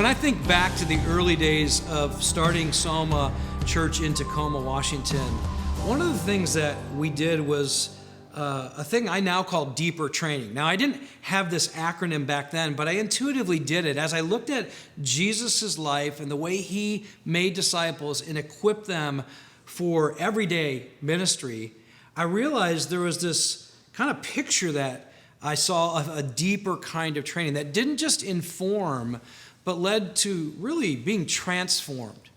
I think back to the early days of starting Soma Church in Tacoma, Washington, one of the things that we did was a thing I now call D.E.E.P.E.R training. Now, I didn't have this acronym back then, but I intuitively did it. As I looked at Jesus' life and the way he made disciples and equipped them for everyday ministry, I realized there was this kind of picture that I saw of a deeper kind of training that didn't just inform, but led to really being transformed.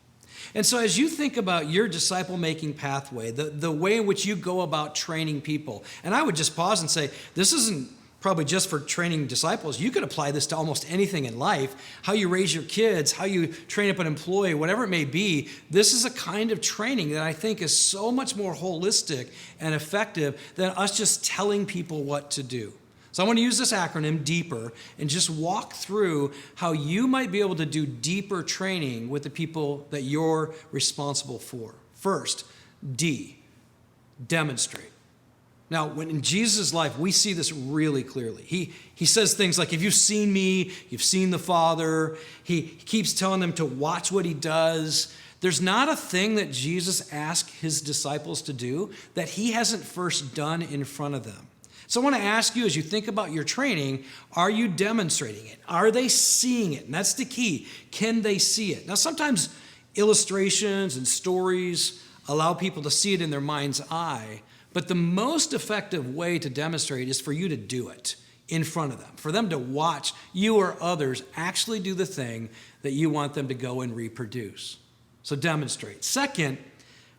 And so as you think about your disciple-making pathway, the way in which you go about training people, and I would just pause and say, this isn't probably just for training disciples. You could apply this to almost anything in life. How you raise your kids, how you train up an employee, whatever it may be. This is a kind of training that I think is so much more holistic and effective than us just telling people what to do. So I want to use this acronym, D.E.E.P.E.R, and just walk through how you might be able to do deeper training with the people that you're responsible for. First, D, demonstrate. Now, when in Jesus' life, we see this really clearly. He says things like, if you've seen me, you've seen the Father. He keeps telling them to watch what he does. There's not a thing that Jesus asked his disciples to do that he hasn't first done in front of them. So I want to ask you, as you think about your training, are you demonstrating it? Are they seeing it? And that's the key. Can they see it? Now, sometimes illustrations and stories allow people to see it in their mind's eye, but the most effective way to demonstrate is for you to do it in front of them, for them to watch you or others actually do the thing that you want them to go and reproduce. So demonstrate. Second,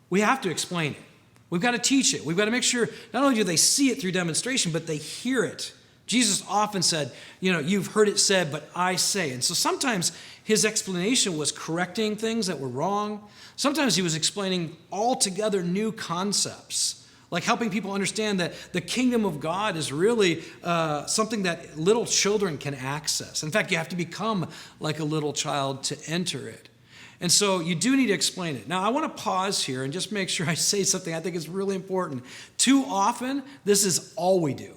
we have to explain it. We've got to teach it. We've got to make sure not only do they see it through demonstration, but they hear it. Jesus often said, you've heard it said, but I say. And so sometimes his explanation was correcting things that were wrong. Sometimes he was explaining altogether new concepts, like helping people understand that the kingdom of God is really something that little children can access. In fact, you have to become like a little child to enter it. And so you do need to explain it. Now, I want to pause here and just make sure I say something I think is really important. Too often, this is all we do.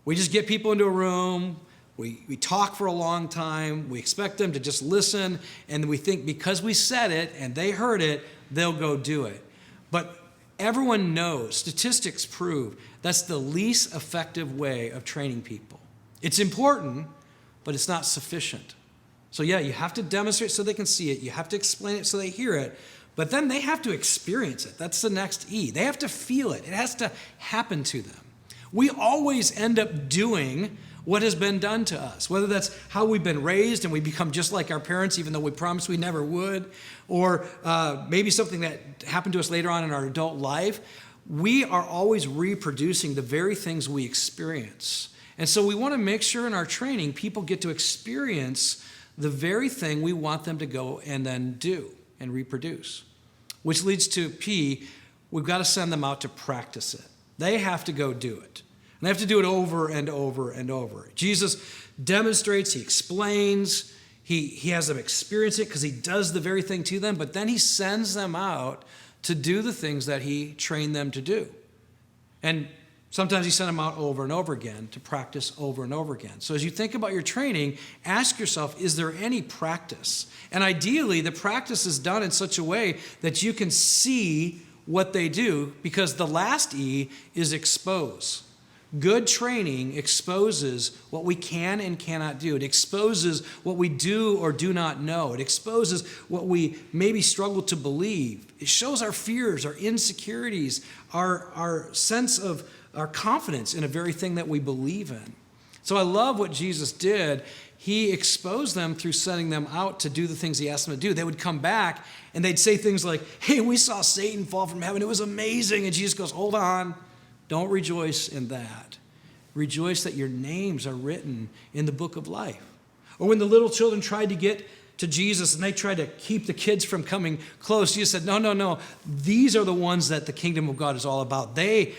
We just get people into a room, we talk for a long time, we expect them to just listen, and we think because we said it and they heard it, they'll go do it. But everyone knows, statistics prove, that's the least effective way of training people. It's important, but it's not sufficient. So yeah, you have to demonstrate so they can see it. You have to explain it so they hear it. But then they have to experience it. That's the next E. They have to feel it. It has to happen to them. We always end up doing what has been done to us, whether that's how we've been raised and we become just like our parents, even though we promised we never would, or maybe something that happened to us later on in our adult life. We are always reproducing the very things we experience. And so we want to make sure in our training people get to experience the very thing we want them to go and then do and reproduce. Which leads to P, we've got to send them out to practice it. They have to go do it. And they have to do it over and over and over. Jesus demonstrates, he explains, he has them experience it because he does the very thing to them, but then he sends them out to do the things that he trained them to do. And sometimes he sent them out over and over again to practice over and over again. So as you think about your training, ask yourself, is there any practice? And ideally, the practice is done in such a way that you can see what they do, because the last E is expose. Good training exposes what we can and cannot do. It exposes what we do or do not know. It exposes what we maybe struggle to believe. It shows our fears, our insecurities, our sense of our confidence in a very thing that we believe in. So I love what Jesus did. He exposed them through sending them out to do the things he asked them to do. They would come back and they'd say things like, hey, we saw Satan fall from heaven. It was amazing. And Jesus goes, hold on. Don't rejoice in that. Rejoice that your names are written in the book of life. Or when the little children tried to get to Jesus and they tried to keep the kids from coming close, Jesus said, no. These are the ones that the kingdom of God is all about. They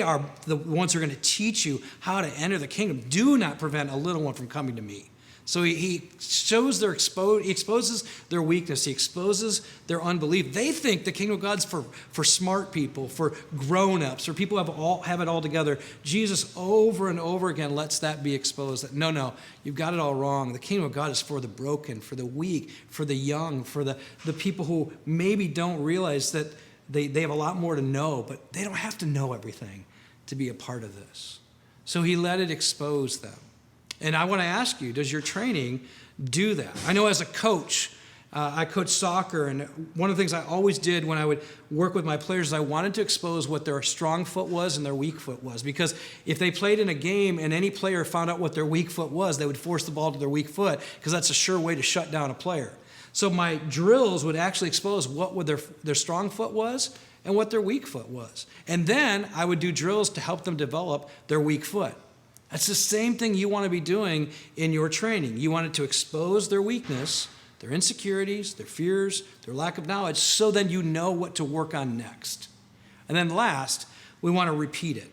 are the ones who are going to teach you how to enter the kingdom. Do not prevent a little one from coming to me. So he shows he exposes their weakness. He exposes their unbelief. They think the kingdom of God's for smart people, for grown-ups, for people who have it all together. Jesus over and over again lets that be exposed. That no, you've got it all wrong. The kingdom of God is for the broken, for the weak, for the young, for the people who maybe don't realize that they have a lot more to know, but they don't have to know everything to be a part of this. So he let it expose them. And I want to ask you, does your training do that? I know as a coach, I coach soccer, and one of the things I always did when I would work with my players is I wanted to expose what their strong foot was and their weak foot was. Because if they played in a game and any player found out what their weak foot was, they would force the ball to their weak foot, because that's a sure way to shut down a player. So my drills would actually expose what their strong foot was and what their weak foot was. And then I would do drills to help them develop their weak foot. That's the same thing you want to be doing in your training. You want it to expose their weakness, their insecurities, their fears, their lack of knowledge, so then you know what to work on next. And then last, we want to repeat it.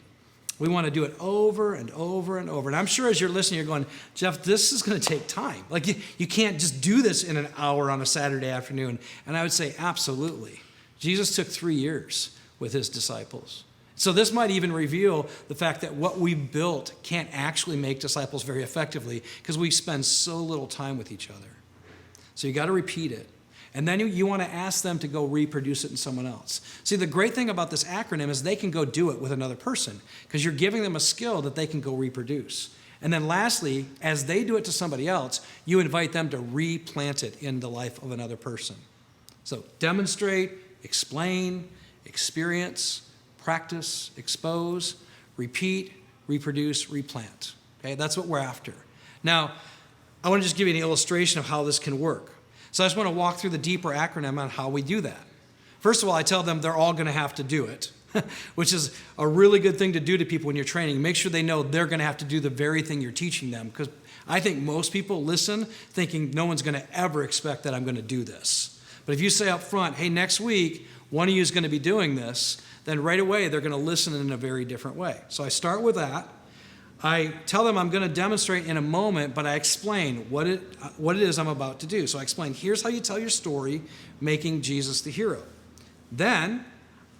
We want to do it over and over and over. And I'm sure as you're listening, you're going, Jeff, this is going to take time. Like you can't just do this in an hour on a Saturday afternoon. And I would say, absolutely. Jesus took 3 years with his disciples. So this might even reveal the fact that what we've built can't actually make disciples very effectively, because we spend so little time with each other. So you got to repeat it. And then you want to ask them to go reproduce it in someone else. See, the great thing about this acronym is they can go do it with another person, because you're giving them a skill that they can go reproduce. And then lastly, as they do it to somebody else, you invite them to replant it in the life of another person. So demonstrate, explain, experience, practice, expose, repeat, reproduce, replant. Okay, that's what we're after. Now, I want to just give you an illustration of how this can work. So I just want to walk through the D.E.P.E.R acronym on how we do that. First of all, I tell them they're all going to have to do it, which is a really good thing to do to people when you're training. Make sure they know they're going to have to do the very thing you're teaching them, because I think most people listen thinking no one's going to ever expect that I'm going to do this. But if you say up front, hey, next week, one of you is going to be doing this, then right away they're going to listen in a very different way. So I start with that. I tell them I'm going to demonstrate in a moment, but I explain what it is I'm about to do. So I explain, here's how you tell your story, making Jesus the hero. Then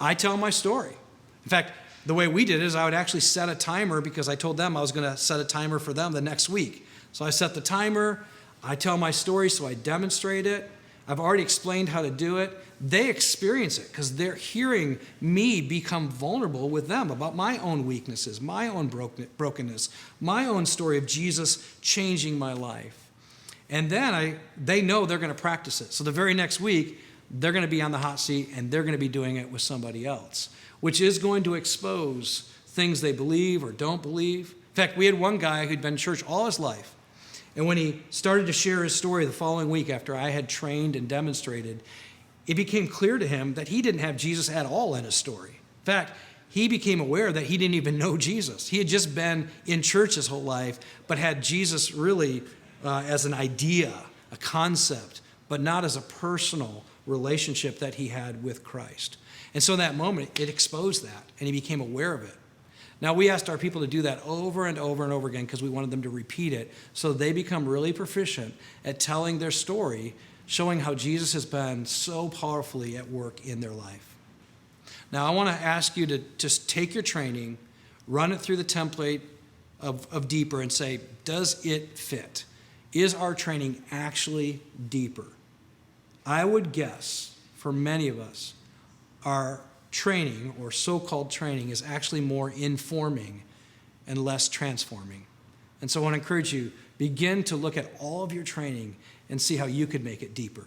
I tell my story. In fact, the way we did it is I would actually set a timer, because I told them I was going to set a timer for them the next week. So I set the timer, I tell my story, so I demonstrate it. I've already explained how to do it. They experience it because they're hearing me become vulnerable with them about my own weaknesses, my own brokenness, my own story of Jesus changing my life. And then they know they're going to practice it. So the very next week, they're going to be on the hot seat and they're going to be doing it with somebody else, which is going to expose things they believe or don't believe. In fact, we had one guy who'd been in church all his life. And when he started to share his story the following week after I had trained and demonstrated, it became clear to him that he didn't have Jesus at all in his story. In fact, he became aware that he didn't even know Jesus. He had just been in church his whole life, but had Jesus really as an idea, a concept, but not as a personal relationship that he had with Christ. And so in that moment, it exposed that, and he became aware of it. Now, we asked our people to do that over and over and over again because we wanted them to repeat it so they become really proficient at telling their story, showing how Jesus has been so powerfully at work in their life. Now, I want to ask you to just take your training, run it through the template of D.E.P.E.R and say, does it fit? Is our training actually deeper? I would guess, for many of us, our training, or so-called training, is actually more informing and less transforming. And so I want to encourage you, begin to look at all of your training and see how you could make it deeper.